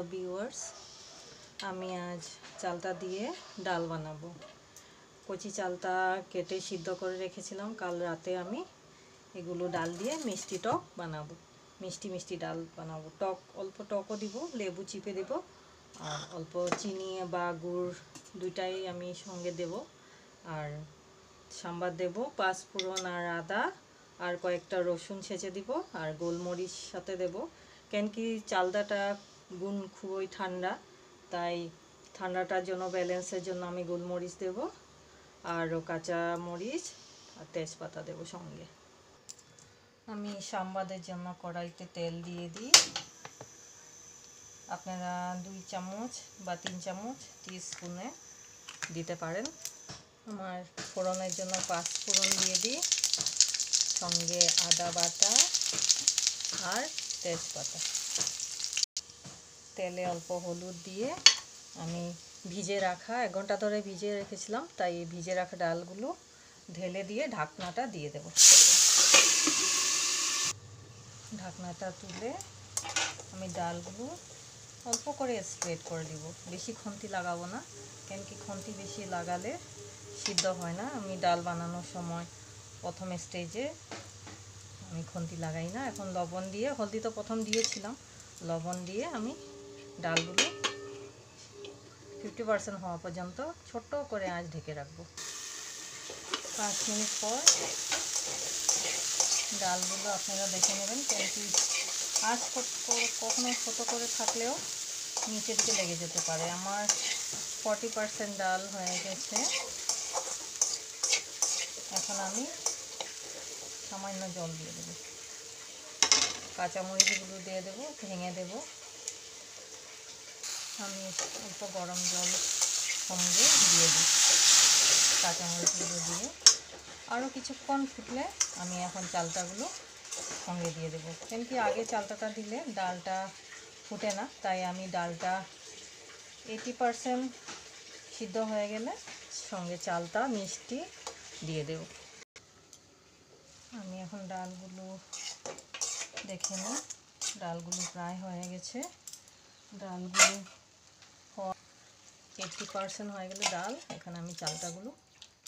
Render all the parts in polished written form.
Hello viewers, আমি আজ চালতা দিয়ে ডাল বানাবো। কচি চালতা কেটে সিদ্ধ করে রেখেছিলাম কাল রাতে। আমি এগুলো ডাল দিয়ে মিষ্টি টক বানাবো, মিষ্টি ডাল বানাবো। টক অল্প টকও দিব, লেবু চিপে দেব, আর অল্প চিনি বা গুড় দুইটাই আমি সঙ্গে দেব। আর সাম্বার দেব, পাঁচফোড়ন আর আদা আর কয়েকটা রসুন ছেঁচে দিব, আর গোলমরিচ সাথে দেব। কেন কি চালতাটা গুণ খুবই ঠান্ডা, তাই ঠান্ডাটার জন্য ব্যালেন্সের জন্য আমি গোলমরিচ দেব, আর কাঁচা মরিচ আর তেজপাতা দেব সঙ্গে। আমি সাম্বাদের জন্য কড়াইতে তেল দিয়ে দিই। আপনারা 2 চামচ বা 3 চামচ টিস্পুনে দিতে পারেন। আমার ফোড়নের জন্য পাঁচফোড়ন দিয়ে দিই, সঙ্গে আদা বাটা আর তেজপাতা। তেলে অল্প হলুদ দিয়ে আমি ভিজে রাখা 1 ঘন্টা ধরে ভিজিয়ে রেখেছিলাম, তাই ভিজে রাখা ডালগুলো ঢেলে দিয়ে ঢাকনাটা দিয়ে দেব। ঢাকনাটা তুলে আমি ডালগুলো অল্প করে স্প্রেড করে দিব, বেশি খুন্তি লাগাবো না, কেন কি খুন্তি বেশি লাগালে সিদ্ধ হয় না। আমি ডাল বানানোর সময় প্রথম স্টেজে আমি খুন্তি লাগাই না। এখন লবণ দিয়ে, হলদি তো প্রথম দিয়েছিলাম, লবণ দিয়ে আমি ডালগুলো 50% হওয়া পর্যন্ত ছোট্ট করে আঁচ ঢেকে রাখবো। 5 মিনিট পর ডালগুলো আপনারা দেখে নেবেন, কেন কি আঁচ কখনো ছোটো করে থাকলেও নিচের দিকে লেগে যেতে পারে। আমার 40% ডাল হয়ে গেছে। এখন আমি সামান্য জল দিয়ে দেবো, কাঁচামরিচগুলো দিয়ে দেবো, ভেঙে দেবো। আমি অল্প গরম জল সঙ্গে দিয়ে দিই, কাঁচামরিচগুলো দিয়ে আরও কিছুক্ষণ ফুটলে আমি এখন চালতাগুলো সঙ্গে দিয়ে দেবো। কেন কি আগে চালতাটা দিলে ডালটা ফুটে না, তাই আমি ডালটা 80% সিদ্ধ হয়ে গেলে সঙ্গে চালতা মিষ্টি দিয়ে দেব। আমি এখন ডালগুলো দেখে নিই, ডালগুলো প্রায় হয়ে গেছে। ডালগুলো 80% হয়ে গেলে ডাল, এখানে আমি চালতাগুলো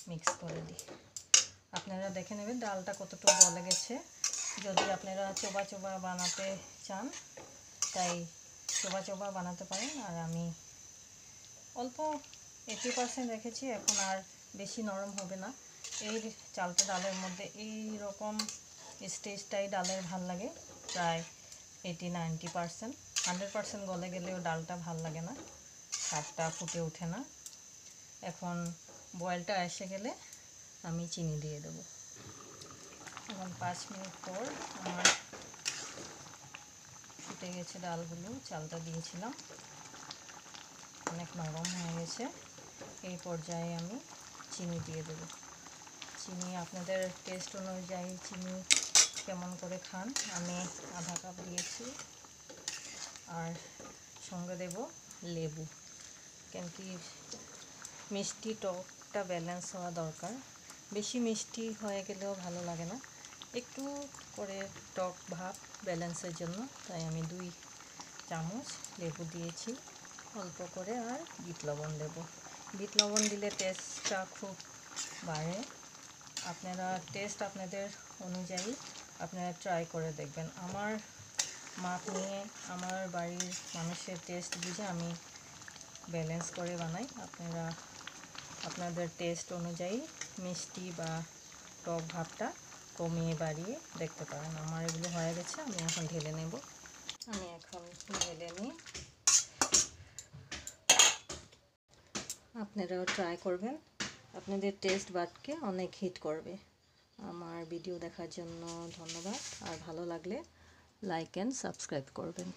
মিক্স করে দিই। আপনারা দেখে নেবেন ডালটা কতটুকু গলে গেছে। যদি আপনারা চোবা চোবা বানাতে চান তাই চোবা চোবা বানাতে পারেন। আর আমি অল্প 80% রেখেছি, এখন আর বেশি নরম হবে না। এই চালতা ডালের মধ্যে এই রকম স্টেজটাই ডালের ভাল লাগে, প্রায় 80-90%। 100% গলে গেলেও ডালটা ভাল লাগে না, স্বাদটা ফুটে ওঠে না। এখন বয়েলটা এসে গেলে আমি চিনি দিয়ে দেব। এখন 5 মিনিট পর আমার ফুটে গেছে ডালগুলো, চালটা দিয়েছিলাম, অনেক নরম হয়ে গেছে। এই পর্যায়ে আমি চিনি দিয়ে দেব। চিনি আপনাদের টেস্ট অনুযায়ী চিনি কেমন করে খান, আমি আধা কাপ দিয়েছি। আর সঙ্গে দেব লেবু, কেন কি মিষ্টি টকটা ব্যালেন্স হওয়া দরকার। বেশি মিষ্টি হয়ে গেলেও ভালো লাগে না, একটু করে টক ভাব ব্যালেন্সের জন্য তাই আমি 2 চামচ লেবু দিয়েছি অল্প করে। আর বিট লবণ দেব, বিট লবণ দিলে টেস্টটা খুব বাড়ে। আপনারা টেস্ট আপনাদের অনুযায়ী আপনারা ট্রাই করে দেখবেন। আমার মাপ নিয়ে আমার বাড়ির মানুষের টেস্ট বুঝে আমি ব্যালেন্স করে বানাই। আপনারা আপনাদের টেস্ট অনুযায়ী মিষ্টি বা টক ভাবটা কমিয়ে বাড়িয়ে দেখতে পারেন। আমার এগুলো হয়ে গেছে, আমি এখন ঢেলে নেব। আমি এখন ঢেলে নিই, আপনারাও ট্রাই করবেন, আপনাদের টেস্ট বাডকে অনেক হিট করবে। আমার ভিডিও দেখার জন্য ধন্যবাদ, আর ভালো লাগলে লাইক অ্যান্ড সাবস্ক্রাইব করবেন।